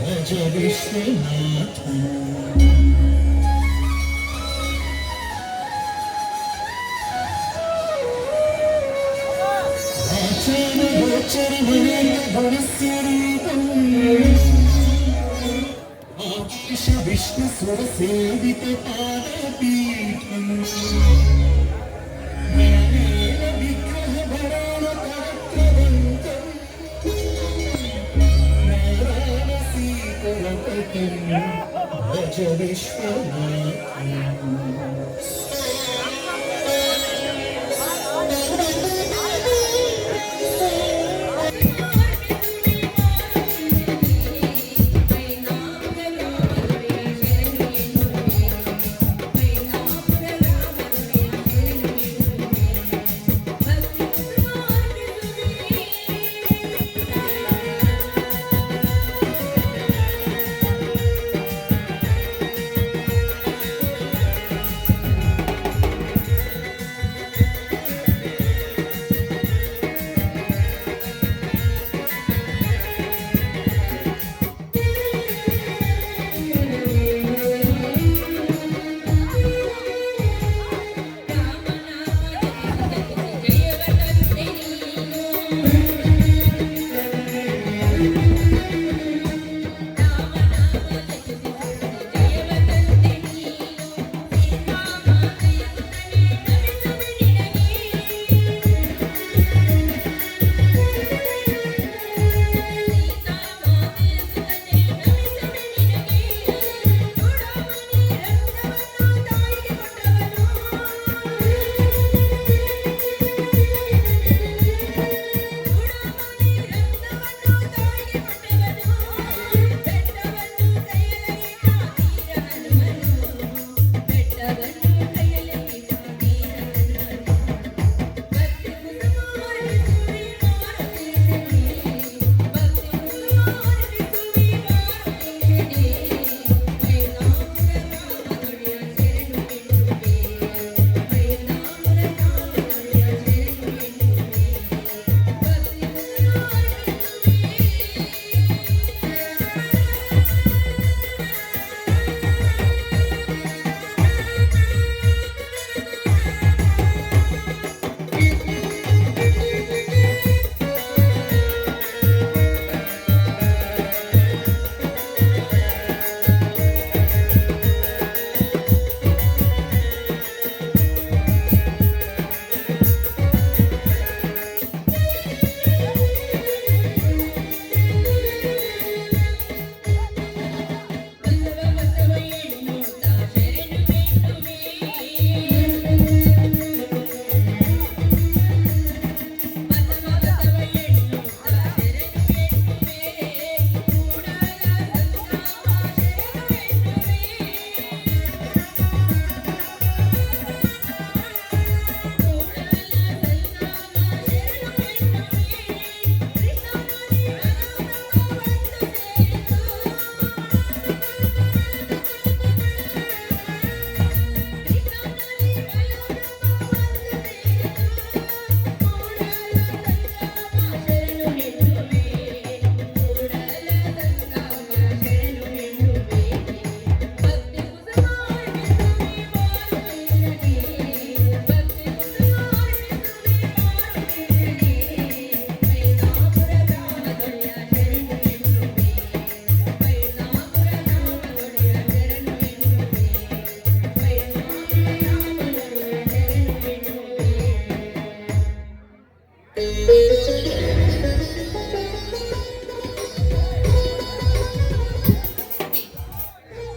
ಭಜ ವಿಶ್ವನಾಥ आकेश विष्णु सुर सेवित पादपीठम विग्रह भरण पत्रवंतम भज विश्वनाथ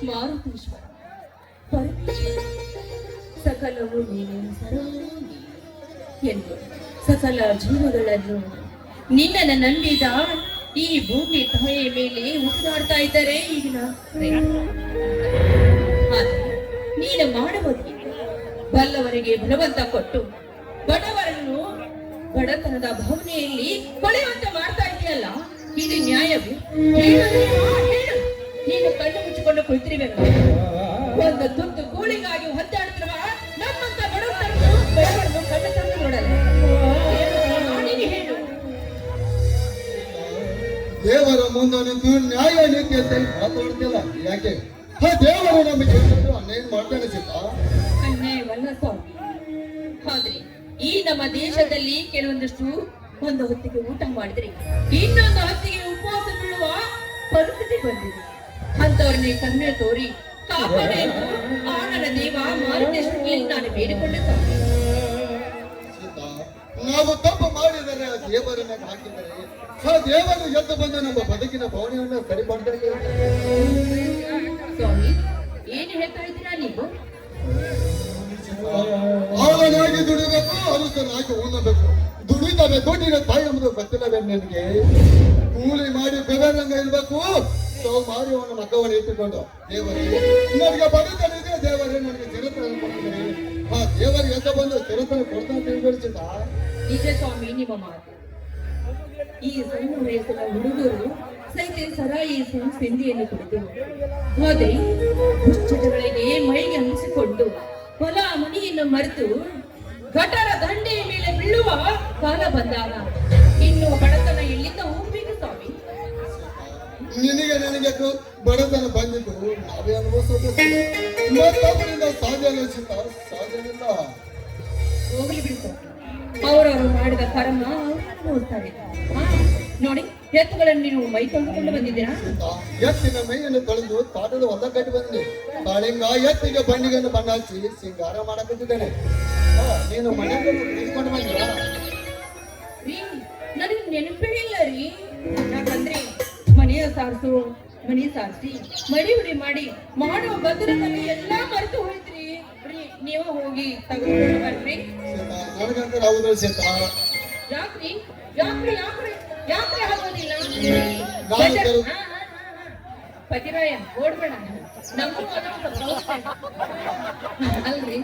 ಮಾರುತೇಶ್ವರ ಪರಮೇಶ್ವರ ಸಕಲವು ನೀನೇ ಸರ್ವವೂ ನೀನೇ ಎಂದು ಸಕಲ ಜೀವಗಳನ್ನು ನಿನ್ನನ್ನು ನಂಬಿದ ಈ ಭೂಮಿ ತಾಯಿಯ ಮೇಲೆ ಉಸಿರಾಡ್ತಾ ಇದ್ದಾರೆ ಈಗಿನ ನೀನು ಮಾಡುವುದು ಬಲ್ಲವರಿಗೆ ಬಲವಂತ ಕೊಟ್ಟು ಬಡವರನ್ನು ಬಡತನದ ಭಾವನೆಯಲ್ಲಿ ಕೊಳೆಯುವಂತ ಮಾಡ್ತಾ ಇದೆಯಲ್ಲ, ಇದು ನ್ಯಾಯವೇ? ನೀನು ಕಣ್ಣು ಮುಚ್ಚಿಕೊಂಡು ಕುಳಿತಿರುವೆ. ತೋರ್ತಿಲ್ಲ ಯಾಕೆ ಹಾ ದೇವರು ನಮಗೆ ಏನಾದ್ರು ಅನ್ಯಾಯ ಮಾಡ್ತಾನೆ ಸೀತಾ ಅನ್ಯಾಯವಲ್ಲ ಸ್ವಾಮಿ. ಆದ್ರೆ ಈ ನಮ್ಮ ದೇಶದಲ್ಲಿ ಕೆಲವೊಂದಷ್ಟು ಒಂದು ಹೊತ್ತಿಗೆ ಊಟ ಮಾಡಿದ್ರೆ ಇನ್ನೊಂದು ಹೊತ್ತಿಗೆ ಉಪವಾಸ ಬೀಳುವ ಪರಿಸ್ಥಿತಿ ಬಂದಿದೆ. ಅಂತವ್ರನ್ನೇ ಕಣ್ಣೆ ತೋರಿ ಕಾಪಾಡಿ ಆ ನನ್ನ ದೇವ ಮಾರುತೇಶ್ವರಲ್ಲಿ ನಾನು ಬೇಡಿಕೊಂಡೆ ಸ್ವಾಮಿ. ಸೀತಾ ನಾವು ತಪ್ಪು ಮಾಡಿದರೆ ಆ ದೇವರ ಮೇಲೆ ಹಾಕಿದರೆ ಆ ದೇವರು ಎದ್ದು ಬಂದು ನಮ್ಮ ಬದುಕಿನ ಭಾವನೆಯನ್ನು ಸರಿಪಡ್ತಾರೆ ಸ್ವಾಮಿ ಏನು ಹೇಳ್ತಾ ಇದ್ದೀರಾ ನೀವು? ಅವನಾಗಿ ದುಡಿಬೇಕು ಅರಸನಾಗಿ ಉಣ್ಣಬೇಕು ದುಡಿತವೆ ದುಡ್ಡಿನ ತಾಯಿ ಎಂಬುದು ಗೊತ್ತಿಲ್ಲವೇ ನಿನಗೆ ಕೂಲಿ ಮಾಡಿ ಬೆವರಂಗ ಇರ್ಬೇಕು ತಾವು ಮಾಡಿ ಅವನ ಮಗವನ್ನು ಇಟ್ಟುಕೊಂಡು ದೇವರೇ ನನಗೆ ಬದುಕನಿದೆ ದೇವರೇ ನನಗೆ ಚಿರತನ ಕೊಡ್ತಿದ್ದೀರಿ ಆ ದೇವರಿಗೆ ಎದ್ದ ಬಂದು ಚಿರತನ ಕೊಡ್ತಾನೆ ತಿಳ್ಕೊಳ್ಸಿದ ನಿಜ ಸ್ವಾಮಿ ನಿಮ್ಮ ಮಾತು. ಈ ಸಣ್ಣ ವಯಸ್ಸಿನ ಹುಡುಗರು ಸೈತೆ ಸರಾಯಿ ಸಿಂಧಿಯನ್ನು ಕುಡಿದು ಹೋದೆ ದುಶ್ಚಟಗಳಿಗೆ ಮೈಗೆ ಹಂಚಿಕೊಂಡು ಹೊಲ ಮನೆಯನ್ನು ಮರೆತು ಗಟರ ದಂಡೆಯ ಮೇಲೆ ಬೀಳುವ ಕಾಲ ಬಂದಾಗ ಇನ್ನು ಬಡತನ ಎಲ್ಲಿಂದ ಹೋಗ್ಬೇಕು ಸ್ವಾಮಿ? ನಿನಗೆ ನನಗೆ ಬಡತನ ಬಂದಿದ್ದು ನಾವೇ ಅನುಭವಿಸಬೇಕು ಮತ್ತೊಬ್ಬರಿಂದ ಸಾಧ್ಯ ಅನಿಸಿತ ಸಾಧ್ಯವಿಲ್ಲ ಹೋಗ್ಲಿ ಬಿಡು. ಅವರವರು ಮಾಡಿದ ಕರ್ಮ ನೋಡ್ತಾರೆ. ನೋಡಿ ಎತ್ತುಗಳನ್ನು ನೀವು ಮೈ ತೊಳೆದುಕೊಂಡು ಬಂದಿದ್ದೀರಾ? ಎತ್ತಿನ ಮೈಯನ್ನು ತೊಳೆದು ತಾಟದ ಹೊಲ ಕಟ್ಟಿ ಬಂದಿನಿ ಕಾಳಿಂಗ ಎತ್ತಿಗೆ ಬಂಡಿಗೆಯನ್ನು ಬಣ್ಣ ಹಚ್ಚಿ ಸಿಂಗಾರ ಮಾಡಕತ್ತಿದ್ದೇನೆ ನೀನು ಮನೆಗೆ ತೆಗೆದುಕೊಂಡು ಬಂದಿರಾ ರೀ ನನಗೆ ನೆನಪೇ ಇಲ್ಲ ರೀ. ಯಾಕಂದ್ರೆ ಮನೆ ಸಾರಿಸಿ ಮಡಿ ಉಡಿ ಮಾಡಿ ಮಾಡುವ ಭದ್ರತಲ್ಲಿ ಎಲ್ಲಾ ಮರೆತು ಹೋಯ್ತ್ರಿ. ರೀ ನೀವು ಹೋಗಿ ತೆಗೆದುಕೊಂಡು ಬರ್ರಿ. ನನಗಂತ ಹೌದು ಸೀತಾ ಯಾಕ್ರಿ ಯಾಕ್ರಿ ಯಾಕ್ರಿ ಯಾಕ್ರಿ ಆಗೋದಿಲ್ಲ? ಪತಿರಾಯ ಓಡ್ಬೇಡ ನಮಗೂ ಅಲ್ರಿ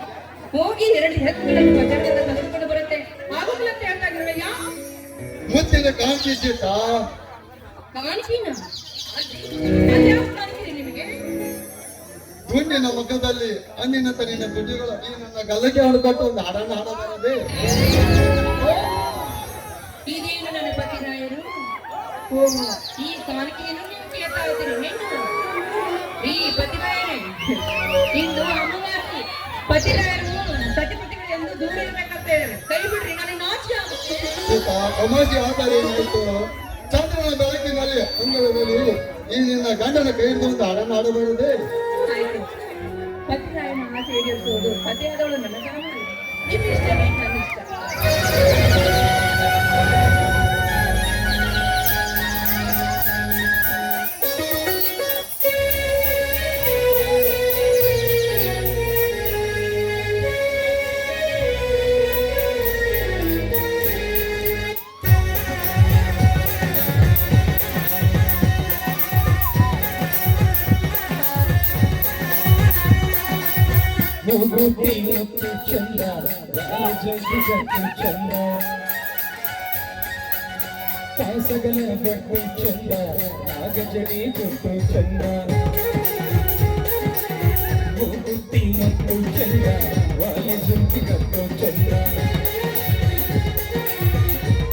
ಹೋಗಿ 2 ಹೆತ್ತುಗಳನ್ನು ಬಜಾರದಿಂದ ತೆಗೆದುಕೊಂಡು ಬರುತ್ತೆ ಆಗೋದಿಲ್ಲ ಅಂತ ಹೇಳ್ತಾ ಇದ್ರಯ್ಯ. ಮುತ್ತಿನ ಕಾಂತಿ ಸೀತಾ ಕಾಣಿಕೆನ ಅದ್ಯಾವ ಕಾಣಿಕೆ ನಿಮಗೆ? ಗುಂಡಿನ ಮುಖದಲ್ಲಿ ಅಂದಿನಂತ ನಿನ್ನ ದುಡ್ಡುಗಳು ಈ ನನ್ನ ಗಲ್ಲಕ್ಕೆ ಹೊಡೆದಟ್ಟು ಒಂದು ಹಾಡನ್ನು ಹಾಡಬಾರದೆ ಇದೇನು ನನ್ನ ಪತಿರಾಯರು? ಈ ಕಾಣಿಕೆಯನ್ನು ನೀವು ಕೇಳ್ತಾ ಇದ್ದೀರಿ ಏನು? ಈ ಪತಿರಾಯರೇ ಇಂದು ಅಮಾವಾಸ್ಯೆ ಪತಿರಾಯರು ಸತಿಪತಿಗಳು ಎಂದು ದೂರ ಇರಬೇಕಂತೆ ಕೈ ಬಿಡ್ರಿ ನನಗೆ ನಾಚಿಕೆ ಆಗುತ್ತೆ. ಸೀತಾ ಅಮಾಸಿ ಆಧಾರ ಏನಾಯ್ತು ಚಂದ್ರನ ಬೆಳಕಿನಲ್ಲಿ ಅಂಗಳದಲ್ಲಿ ಈ ನಿನ್ನ ಗಂಡನ ಕೈ ಹಿಡಿದು ಒಂದು ಹಾಡನ್ನು ಹಾಡಬಾರದೆ ಆಯ್ತು ಪತಿರಾಯನ ಆಸೆ ಈಡೇರಿಸುವುದು ಪತಿಯಾದವಳು ನನ್ನ ಕರ್ಮ ಅಲ್ಲ. ನಿಮ್ಮ ಇಷ್ಟವೇ ನನ್ನ ಇಷ್ಟ. ಮೂಗುತಿ ಮುತ್ತು ಚಂದ ರಾಜಗಿ ಜಟ್ಟು ಚಂದ ಕಾಸಗಲ ಬಟ್ಟು ಚಂದ ನಾಗಜಡಿ ಜಟ್ಟು ಚಂದ ಮೂಗುತಿ ಮುತ್ತು ಚಂದ ವಾಲಜಂಗಿ ಜಟ್ಟು ಚಂದ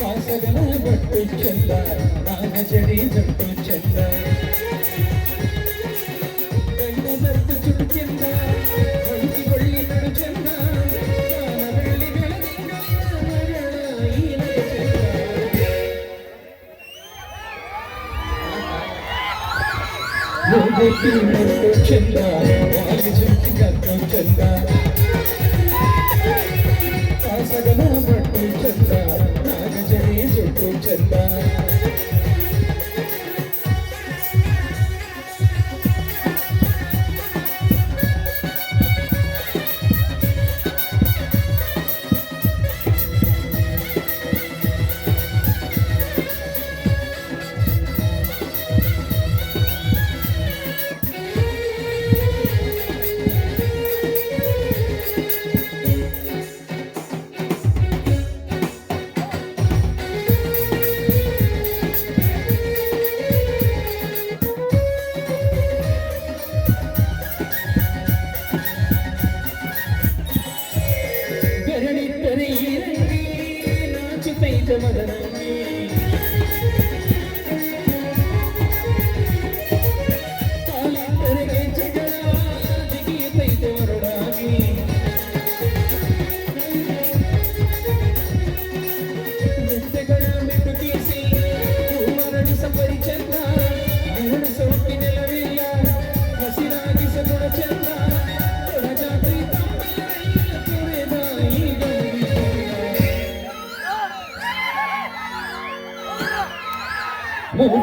ಕಾಸಗಲ ಬಟ್ಟು ಚಂದ ನಾಗಜಡಿ ಜಟ್ಟು ಚಂದ ಗಂಡದತ್ತು ಚುಟ್ಟು ಚಂದ ಚಂದ ಚಂದ ಕಾಸಗನ ಬಟ್ಟು ಚಂದ ನಾಗಜಡಿ ಸುಟ್ಟು ಚಂದ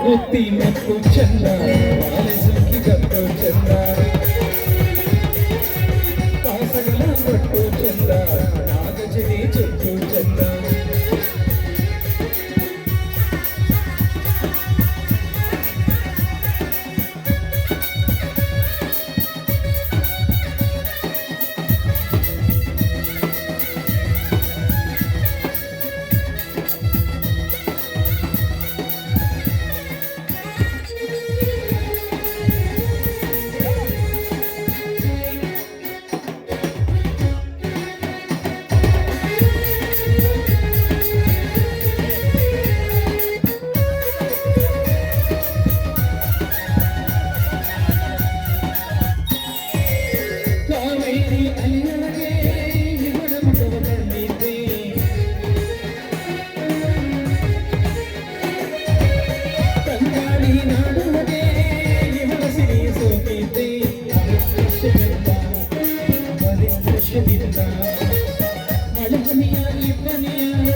ಮೂಗುತಿ ಮತ್ತು ಚಂದ ಬಾಳೆ ಸುಗ್ಗಿಗತ್ತು ಚಂದ ಕಾಸಗಳ ಬಟ್ಟು ಚಂದ ನಾಗಜಡಿ ಚುಟ್ಟು ಚಂದ ಕಾವೇರಿ ಅಲ್ಲಿಯೊಳಗೆ ಇವಳ ಮುಖವ ಕಂಡಿದ್ದೆ ತಂಗಾಳಿ ನಾಡುವಗೆ ಇವಳ ಸಿರಿ ಸೋತಿದ್ದೆ ವರ್ಷದಿಂದ ಬರೀ ವರ್ಷದಿಂದ ಮಳಮನಿಯ ಇಬ್ಬನಿಯ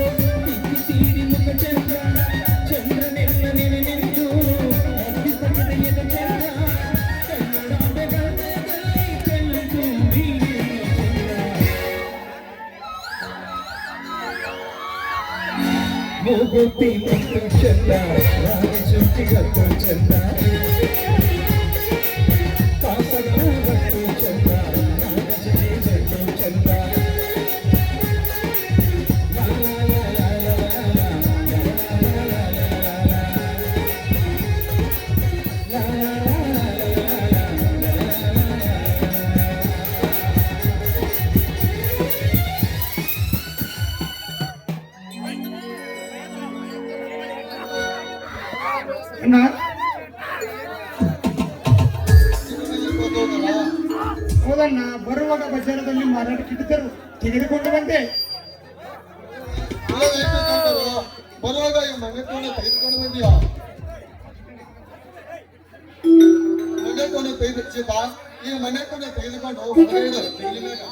ತಿಕ್ಕಿ ತೀರಿ ಮುಖ ಚಂದ್ರ ಚಂದ್ರನೆಲ್ಲ ನೆನೆ ನೆನೆದು ಅಗ್ನಿ ಪಡೆಯದ ಚಂದ್ರ ಕನ್ನಡ ಗಂಧದಲ್ಲಿ ಕಣ್ಣು ತುಂಬಿ ಮೂಗುತಿ ಮತ್ತು ಚಂದ ರಾಗ ಸುಗ್ಗಿಗತ್ತು ಚಂದ ಕಾಸಗಳ ಬಟ್ಟು ಚಂದ ನಾಗಜಡಿ ಜಟ್ಟು ಚಂದ ಲಾ ಲಾ ಲಾ ಲಾ ಲಾ ಲಾ ಲಾ ಲಾ ಲಾ ಲಾ ಅಣ್ಣ ಹೌದಣ್ಣ, ಬರುವಾಗ ಬಜಾರದಲ್ಲಿ ಮಾರಾಟಕ್ಕಿದ್ದರು ತೆಗೆದುಕೊಂಡು ಬಂದೆ. ಬರುವಾಗ ಈ ಮನೆ ಕೋಣೆ ತೆಗೆದುಕೊಂಡು ಬಂದಿಯಾ? ಮನೆ ಕೋಣೆ ತೆಗೆದು ಈ ಮನೆ ಕೋಣೆ ತೆಗೆದುಕೊಂಡು ಹೊರಗಡೆ ಇಡು, ತೆಗಿಲಿ ಬೇಗ.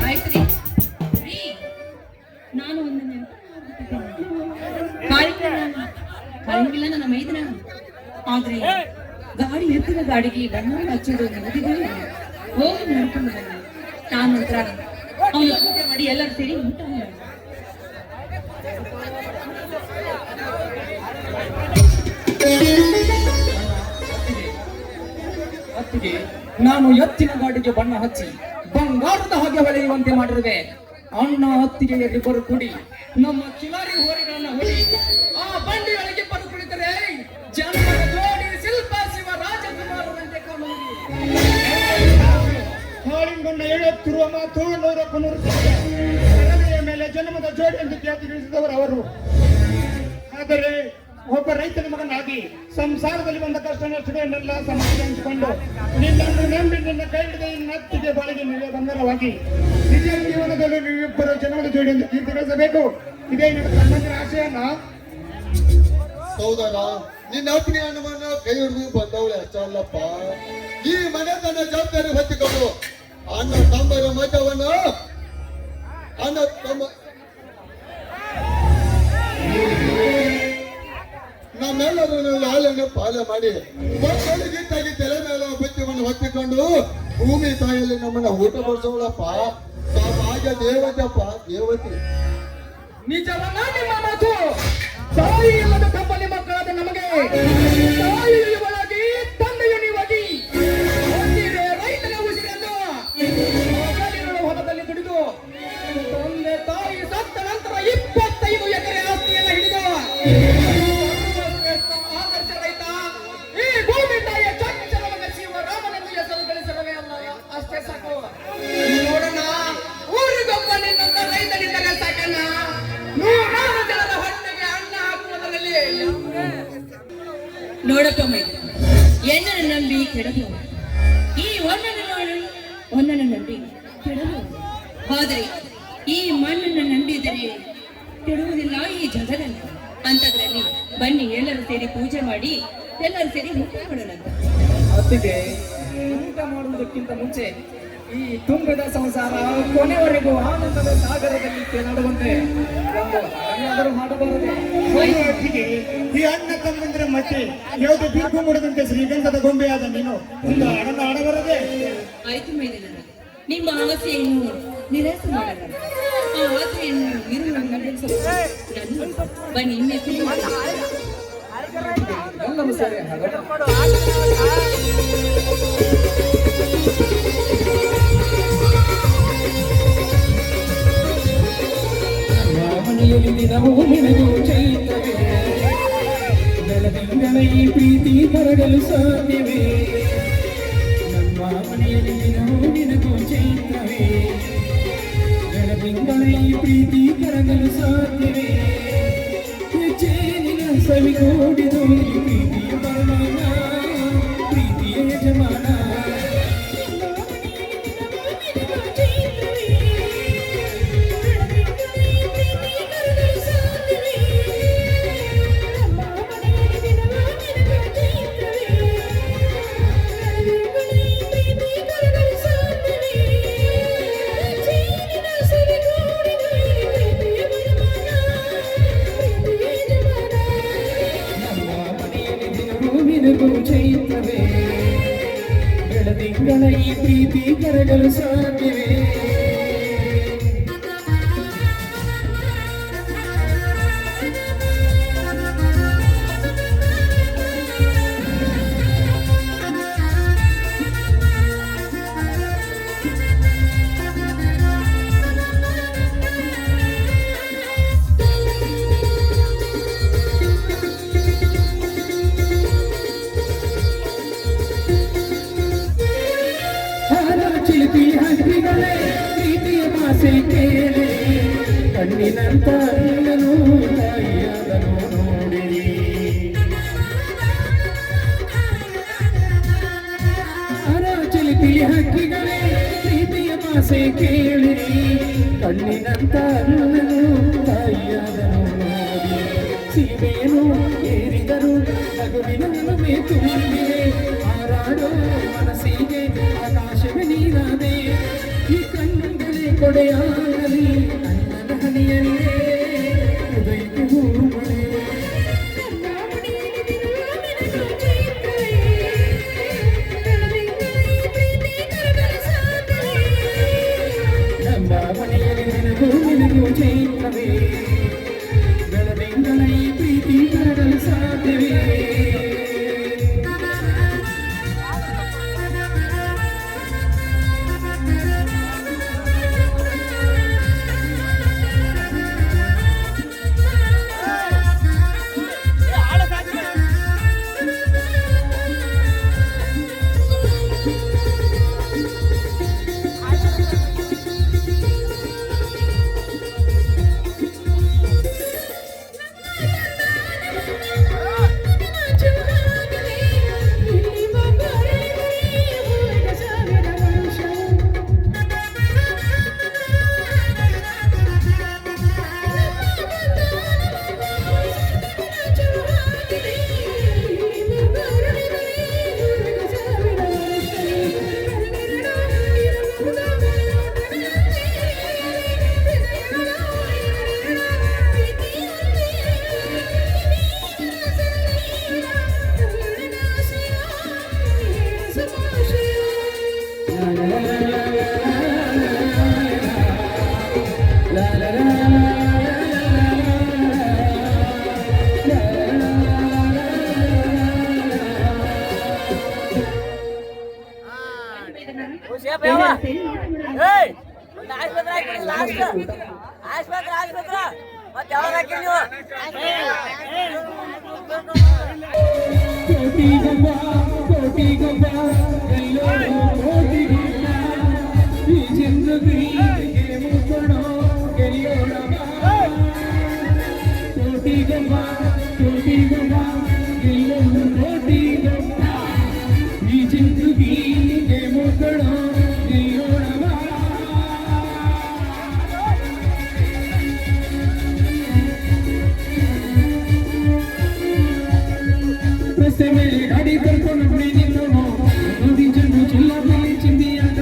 ಆಯ್ತ್ರಿ ರೀ, ನಾನು ಒಂದು ಕಾಳಿಂಗಿಲ್ಲ ನನ್ನ ಮೈದನ. ಆದ್ರೆ ಗಾಡಿ ಎತ್ತಿನ ಗಾಡಿಗೆ ಬಣ್ಣ ಹಚ್ಚೋದು ಮುಗಿದೇ ಹೋಗಿ ನೋಡ್ಕೊಂಡು ಬನ್ನಿ. ನಾನು ನಂತರ ಅವನು ಪೂಜೆ ಮಾಡಿ ಎಲ್ಲರೂ ಸೇರಿ ಊಟ ಮಾಡಿ. ಅತ್ತಿಗೆ, ನಾನು ಎತ್ತಿನ ಗಾಡಿಗೆ ಬಣ್ಣ ಹಚ್ಚಿ ಬಂಗಾರದ ಹಾಗೆ ಹೊಳೆಯುವಂತೆ ಮಾಡಿರುವೆ. ಅಣ್ಣ ಅತ್ತಿಗೆ ಇಬ್ಬರು ಕೂಡಿ ನಮ್ಮ ಕಿಲಾರಿ ಹೋರಿಗಳನ್ನ ಹೊಡಿ ಆ ಬಂಡಿಯೊಳಗೆ ಇಬ್ಬರು ಕುಳಿತರೆ ಜನ್ಮದ ಜೋಡಿ ಶಿಲ್ಪ ಶಿವ ರಾಜಕುಮಾರರಂತೆ ಕಾಣುವುದು. ಹಾಳಿಂಗೊಂಡ ಹೇಳುತ್ತಿರುವ ಮಾತು ನೂರಕ್ಕೂ ನೂರು ಸತ್ಯ. ಮೇಲೆ ಜನ್ಮದ ಜೋಡಿ ಎಂದು ಖ್ಯಾತಿ ಗಳಿಸಿದವರು ಅವರು. ಆದರೆ ಒಬ್ಬ ರೈತನ ಮಗನಾಗಿ ಸಂಸಾರದಲ್ಲಿ ಬಂದ ಕಷ್ಟ ನಷ್ಟಗಳನ್ನೆಲ್ಲ ಸಮಾಜ ಹಂಚಿಕೊಂಡು ನಿನ್ನನ್ನು ನಂಬಿ ನಿನ್ನ ಕೈ ಹಿಡಿದ ನಿನ್ನ ಅತ್ತಿಗೆ ಬಾಳಿಗೆ ನೀವೇ ಬಂಗಾರವಾಗಿ ನಿಜ ಜೀವನದಲ್ಲೂ ನೀವಿಬ್ಬರು ಜನ್ಮದ ಜೋಡಿ ಎಂದು ಕೀರ್ತಿ ಗಳಿಸಬೇಕು. ಇದೇ ನಿಮ್ಮ ತಮ್ಮಂದಿರ ಆಶಯನ. ಸೌದರ, ನಿನ್ನ ಅಗ್ನಿ ಹಣ್ಣುವನ್ನು ಕೈ ಹಿಡಿದು ಬಂದವಳೆ ಅಷ್ಟಲ್ಲಪ್ಪ, ಈ ಮನೆ ತನ್ನ ಜವಾಬ್ದಾರಿ ಹೊತ್ತಿಕೊಂಡು ಅಣ್ಣ ತಮ್ಮರ ಮತವನ್ನು ಅಣ್ಣ ತಮ್ಮ ನಮ್ಮೆಲ್ಲರನ್ನು ಲಾಲನ್ನು ಪಾಲ ಮಾಡಿ ಗೀತಾಗಿ ತಲೆ ಮೇಲೆ ಬುತ್ತಿವನ್ನು ಹೊತ್ತಿಕೊಂಡು ಭೂಮಿ ತಾಯಿಯಲ್ಲಿ ನಮ್ಮನ್ನ ಊಟ ಬಡಿಸೋಳಪ್ಪ. ಭಾಗ್ಯ ದೇವತೆಪ್ಪ, ದೇವತೆ. ನಿಜವನ್ನ ನಿಮ್ಮ ಮಾತು. ತಾಯಿ ಇಲ್ಲದ ಕಂಪನಿ ಮಕ್ಕಳಾದ ನಮಗೆ ತಾಯಿ ಒಳಗಿ ತಂದೆಯು ನೀವಾಗಿ ಹೊಂದಿರೆ ರೈತನ ಉಸಿರನ್ನು ಮಗನಿರುವ ಹೊಲದಲ್ಲಿ ದುಡಿದು ತಂದೆ ತಾಯಿ ಸತ್ತ ನಂತರ 25 ಎಕರೆ ಆಸ್ತಿಯನ್ನು ಹಿಡಿದು ಆದರ್ಶ ರೈತ ಈ ಭೂಮಿ ತಾಯಿಯ ಚಂಚಲ ಮಗ ಶಿವರಾಮನೆಂದು ಹೆಸರು ಗಳಿಸಲವೇ ಅಲ್ಲ. ಅಷ್ಟೇ ಸಾಕು. ನೋಡೋಣ, ಊರಿಗೊಬ್ಬ ನಿನ್ನಂತ ರೈತನಿದ್ದರೆ ಸಾಕಣ್ಣ. ನೂರಾರು ಜನರ ಹೊಟ್ಟೆಗೆ ಅನ್ನ ಹಾಕುವುದರಲ್ಲಿ ನೋಡಪ್ಪ ಮೈದ, ಎನ್ನನ್ನು ನಂಬಿ ಕೆಡಲು ಈ ಹೊನ್ನನ್ನು ನಂಬಿ ಕೆಡಲು. ಆದರೆ ಈ ಮಣ್ಣನ್ನು ನಂಬಿದರೆ ಕೆಡುವುದಿಲ್ಲ ಈ ಜಗದಲ್ಲಿ. ಅಂತದ್ರಲ್ಲಿ ಬನ್ನಿ ಎಲ್ಲರೂ ಸೇರಿ ಪೂಜೆ ಮಾಡಿ ಎಲ್ಲರೂ ಸೇರಿ ಊಟ ಮಾಡೋಣ. ಅತ್ತಿಗೆ, ಊಟ ಮಾಡುವುದಕ್ಕಿಂತ ಮುಂಚೆ ಈ ತುಂಗದ ಸಂಸಾರ ಕೊನೆವರೆಗೂ ಆನಂದದ ಸಾಗರದಲ್ಲಿ ತೇಲಾಡುವಂತೆ ಒಂದು ಹಾಡನ್ನಾದರೂ ಹಾಡಬಾರದೆ? ಒಟ್ಟಿಗೆ ಈ ಅಣ್ಣ ತಮ್ಮಂದಿರ ಮಧ್ಯೆ ಯಾವುದು ಬಿರುಕು ಮೂಡದಂತೆ ಶ್ರೀಗಂಧದ ಗೊಂಬೆಯಾದ ನೀನು ಒಂದು ಹಾಡನ್ನು ಆಡಬಾರದೆ? ಆಯ್ತು ಮೇಲಿನ ನಿಮ್ಮ ಆಸೆಯನ್ನು ನಿರಾಸೆ ಮಾಡಲ್ಲ. ಆ ಆಸೆಯನ್ನು ಇರುಳು ಬನ್ನಿ ಇನ್ನೇ ಎಲ್ಲರೂ ಸರಿ ಹಾಗಾದ್ರೆ. ಮನೆಯಲ್ಲಿ ದಿನವೂ ನಿನಗೂ ಚೈತ್ರವೇ, ಬೆಳದಿಂಗಳ ಈ ಪ್ರೀತಿ ಕರಗಲು ಸಾಧ್ಯವೇ? ನಮ್ಮ ಮನೆಯಲ್ಲಿ ದಿನವೂ ನಿನಗೂ ಚೈತ್ರವೇ, ಬೆಳದಿಂಗಳ ಈ ಪ್ರೀತಿ ಕರಗಲು ಸಾಧ್ಯವೇ? ಚೇನಿನ ಸವಿಗೂಡಿದು ಈ ಪ್ರೀತಿಯ ಪರಮಾನ, ಪ್ರೀತಿಯ ಯಜಮಾನ. ಚೈತ್ರವೇ, ಬೆಳದಿಂಗಳ ಈ ಪ್ರೀತಿ ಕರಗಲು ಸಾಧ್ಯವೇ? ಚಿಲಿಪಿ ಹಕ್ಕಿಗಳೇ ಪ್ರೀತಿಯ ಭಾಷೆ ಕೇಳಿ, ಕಣ್ಣಿನಂತ ನಿನ್ನನು ತಾಯಿಯಾದನು ನೋಡಿರಿ. ಚಿಲಿಪಿ ಹಕ್ಕಿಗಳೇ ಪ್ರೀತಿಯ ಭಾಷೆ ಕೇಳಿರಿ, ಕಣ್ಣಿನಂತ ನಿನ್ನನು ತಾಯಿಯಾದನು ನೋಡಿ. ಸೀಮೆಯನ್ನು ಏರಿದರು ನಗುವಿನ ನಮೆ ತುಂಬಿದೆ, ಹಾರಾಡೋ ಮನಸ್ಸಿಗೆ ಆಕಾಶವೇ ನೀನಾದೆ. ಈ ಕಣ್ಣುಗಳೇ ಕೊಡೆಯಾಗಲಿ ಅನ್ನದ ಹನಿಯಲ್ಲೇ ಹೃದಯಕ್ಕೆ ಹೂಮಳೆ. ನಮ್ಮ ಮನೆಯಲ್ಲಿ ನಿನಗೂ ನಿನಗೂ ಚೈತ್ರವೇ, ಬೆಳದಿಂಗಳ ಈ ಪ್ರೀತಿ ಕರಗಲು ಸಾಧ್ಯವೇ? ಕೋಟಿ ಗಂಬ ಕೋಟಿ ಗಂಬ ಈ ಜಿಂದಗಿಗೆ ಮುಟ್ಟಣೋ ಗೆಳೆಯೋಣ. ಕೋಟಿ ಗಂಬ ಗೆಲ್ಲೋಣ ಕೋಟಿ ಗಂಬ ಈ ಜಿಂದಗಿಗೆ ಮುಟ್ಟಣೋ ಗೆಳೆಯೋಣ. ರಸ್ತೆ ಮೇಲೆ ಗಾಡಿ ಕರ್ಕೊಂಡು ಬಿಡಿ ನಿನ್ನೋ ನೋಡಿ ಜನ ಚಿಲ್ಲ ಮೇಲೆ ಚಿಂದಿಯಾಗ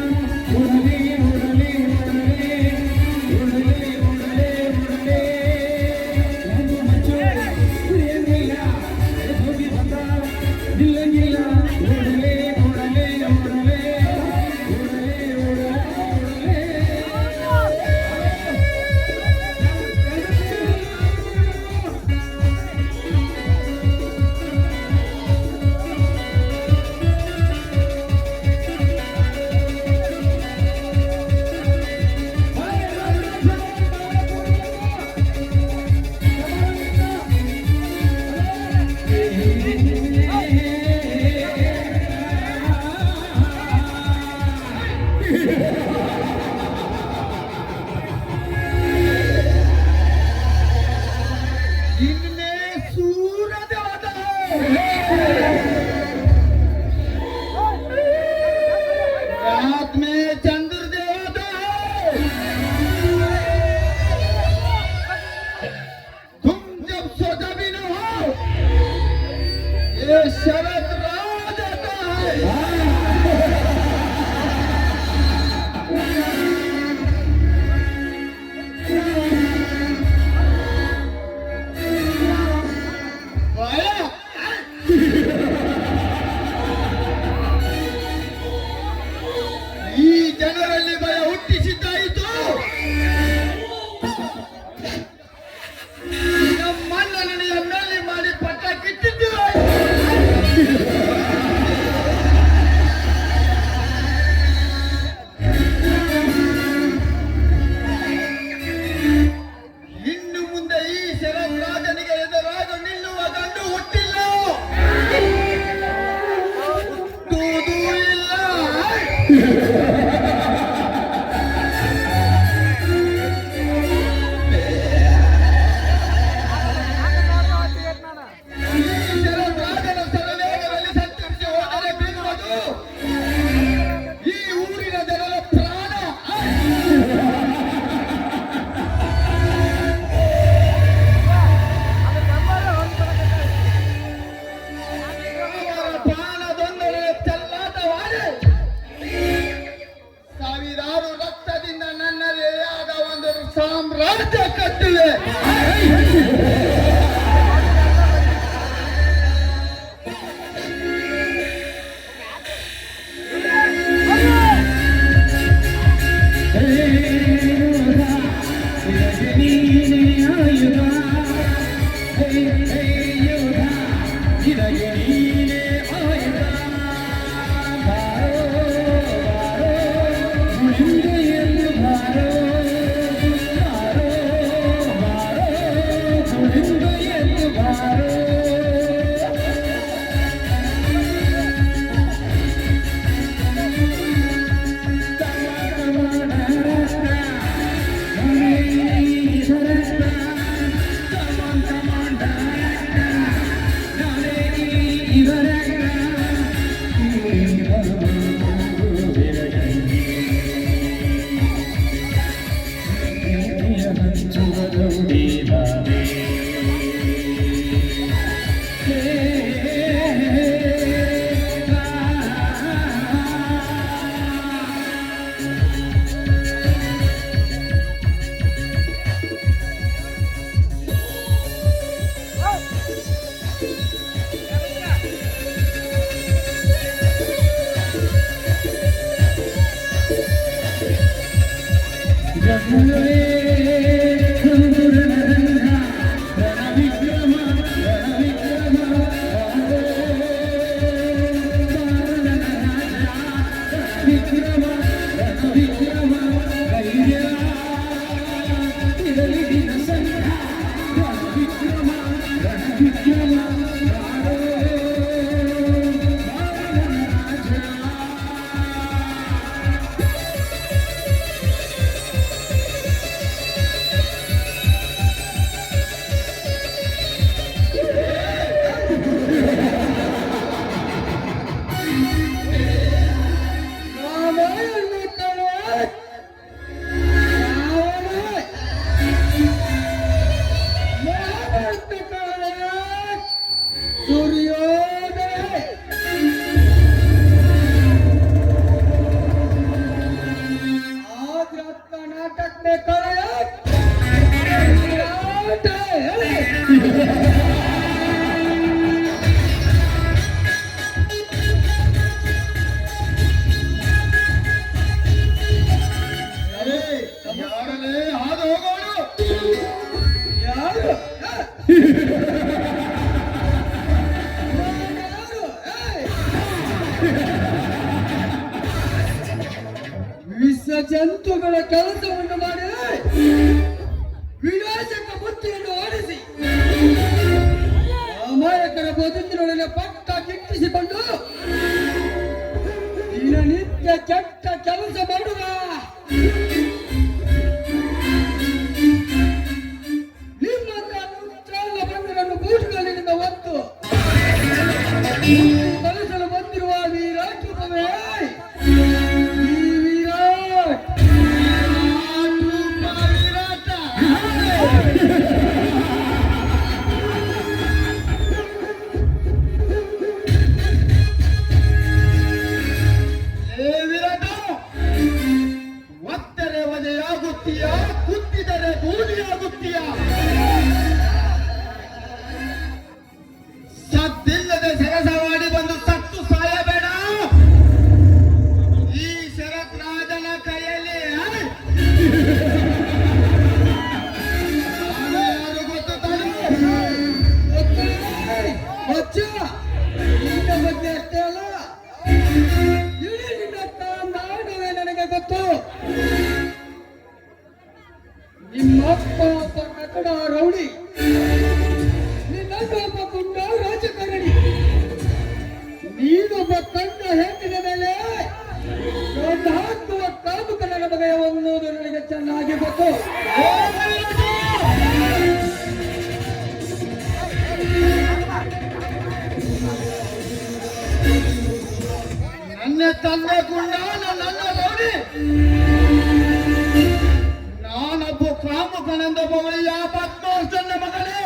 ಈ ಜನರಲ್ಲಿ ಭಯ ಹುಟ್ಟಿಸಿದ್ದಾಯಿತು. ನಮ್ಮಣ್ಣನ ಮೇಲೆ ಮಾಡಿ ಪಟ್ಟ ಕಿಟ್ಟಿದ್ದು ಇನ್ನು ಮುಂದೆ ಈ ಶರತ್ರಾಜನಿಗೆ ಎದುರಾಗ ನಿಲ್ಲುವ ಗಂಡು ಹುಟ್ಟಿಲ್ಲ, ಹುಟ್ಟುವುದೂ ಇಲ್ಲ. ಶರತ್ರಾಜನ ಸರಲೇಖರಲ್ಲಿ ಸಂಚರಿಸಿ ಹೋದರೆ ಬೀಳುವುದು ಈ ಊರಿನ ಜನರ ಪ್ರಾಣ. ಅವರ ಪ್ರಾಣದೊಂದರ ಚೆಲ್ಲಾಟವಾಡಿ ಸಾವಿರಾರು ರಕ್ತದಿಂದ ನನ್ನದೇ ಆದ ಒಂದು ಸಾಮ್ರಾಜ್ಯ ಕಟ್ಟಿದೆ. ಯಾರಲ್ಲೇ ಹಾದು ಹೋಗೋಣ ಯಾರು ವಿಷ ಜಂತುಗಳ ಕೆಲಸವನ್ನು ಮಾಡಿ ವಿನಾಶಕ ಬುದ್ಧಿಯನ್ನು ಓಡಿಸಿ ಅಮಾಯಕರ ಬದುಕಿನೊಳಗೆ ಪಕ್ಕ ಕಿಟ್ಟಿಸಿಕೊಂಡು ದಿನನಿತ್ಯ ಕೆಟ್ಟ ಕೆಲಸ ಮಾಡುವ ಬಂಧನನ್ನು ಬೂಟುಗಳಿಂದ ಒತ್ತು ಕಲಿಸಲು ಬಂದಿರುವ ವಿರಾಟ್ ರೂಪವೇ ಈ ವಿರಾಟ್ ಮಾಡಬೇಕು. ನನ್ನ ತಂದೆ ಗುಂಡ ನನ್ನ ರೌಡಿ ನಾನೊಬ್ಬ ಕಾಮುಕನೆಂದ ಬಳಿಯ ಪದ್ಮಾಷ್ಟನ ಮಗನೇ.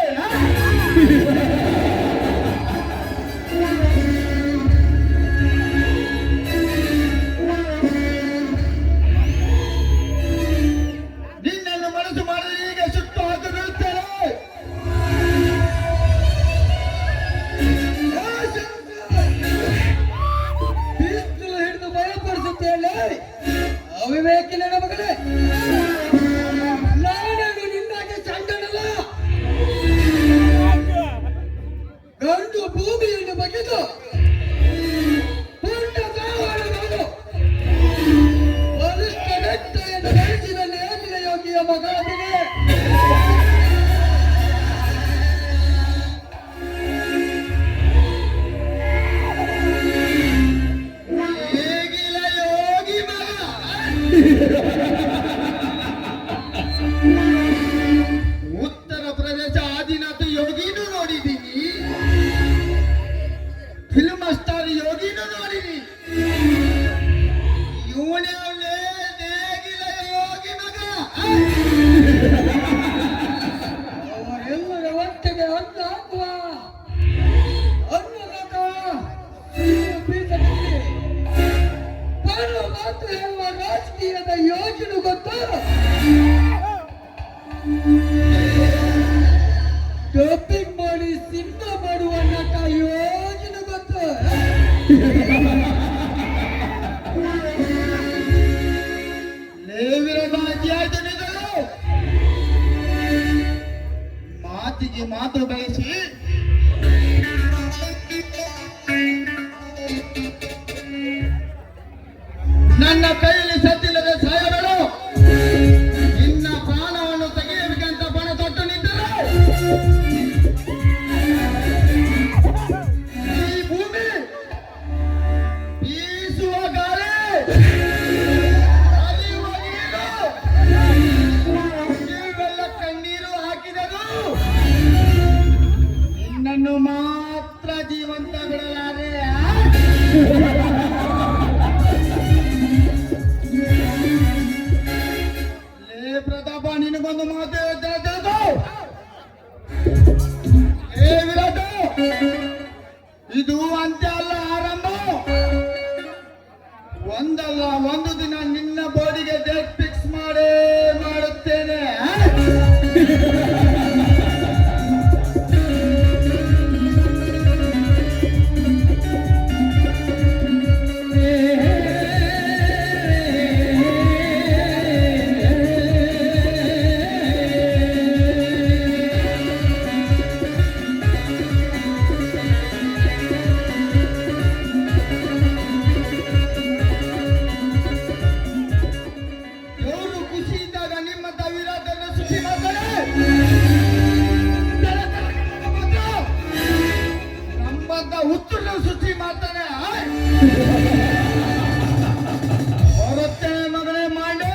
ನಿನ್ನನ್ನು ಮನಸ್ಸು ಮಾಡಿದ್ರೆ ಈಗ ಸುಟ್ಟು ಹಾಕಿ ಬೀಳ್ತೇನೆ. ಪಿಸ್ತೂಲ್ ಹಿಡಿದು ಭಯಪಡಿಸುತ್ತೇನೆ ಅವಿವೇಕಿನ ಮಗನೇ. ನಾನೇನು ನಿನ್ನಾಗೆ ಚಂಡನಲ್ಲ. ಗಂಡು ಭೂಮಿಯನ್ನು ಬಗೆದು ಪುಣ್ಯ ಸಾವಾಡಬಹುದು. ಬಲಿಷ್ಠ ನೆಟ್ಟೆಯನ್ನು ನಡೆಸಿದ ನೇಮಿನ ಯೋಗಿಯ ಮಗನಿಗೆ ಹೇಗಿಲ್ಲ ಯೋಗಿ ಮಗ. ಉತ್ತರ ಪ್ರದೇಶ ಆದಿನಾಥ ಯೋಗಿನೂ ನೋಡಿದ್ದೀನಿ, ಫಿಲ್ಮ್ ಸ್ಟಾರ್ ಯೋಗಿನೂ ನೋಡಿನಿ. ಇವನೇ ನೇಗಿಲ ಯೋಗಿ ಮಗ. ಅವರೆಲ್ಲರ ಹೊಟ್ಟೆಗೆ ಅನ್ನ ಹಾಕುವ ಅನ್ನದಾತ ಬರುವ ಮಾತು ಹೇಳುವ ರಾಜಕೀಯದ ಯೋಜನೆ ಗೊತ್ತು. ಡಬ್ಬಿಂಗ್ ಮಾಡಿ ಸಿನಿಮಾ ಮಾಡುವ ನಟ ಯೋಜನೆ ಗೊತ್ತು. ಮಾತಿಗೆ ಮಾತು ಬೆಳೆಸಿ ನನ್ನ ಕೈಯಲ್ಲಿ ಸದ್ದಿಲ್ಲದೆ ಸಾಯಬೇಡ. ನಿನ್ನ ಪ್ರಾಣವನ್ನು ತೆಗೆಯಬೇಕಂತ ಪಣ ತೊಟ್ಟು ನಿಂತರೆ ಈ ಭೂಮಿ ಬೀಸುವ ಗಾಳಿ ಅಲಿಯುವ ನೀರು ನೀವೆಲ್ಲ ಕಣ್ಣೀರು ಹಾಕಿದರು ನಿನ್ನನ್ನು ಮಾತ್ರ ಜೀವಂತ ಬಿಡಲಾರೆ. ಪ್ರತಾಪ ನಿನಗೊಂದು ಮಾತು ಹೇಳ್ತಾ ಏ ವಿರಾಟ, ಇದು ಅಂತ್ಯ ಅಲ್ಲ, ಆರಂಭ. ಒಂದಲ್ಲ ಒಂದು ದಿನ ನಿನ್ನ ಬೋಡಿಗೆ ಡೇಟ್ ಫಿಕ್ಸ್ ಮಾಡೇ ಮಾಡುತ್ತೇನೆ. ದೇವರು ಖುಷಿ ಇದ್ದಾಗ ನಿಮ್ಮಂತ ವಿರಾಟನ ಸುದ್ದಿ ಮಾಡ್ತಾರೆ. ನಮ್ಮಂತ ಹುಚ್ಚುನ ಸುದ್ದಿ ಮಾಡ್ತಾನೆ. ಬರುತ್ತೆ ಮಗನೇ ಮಾಡಿ.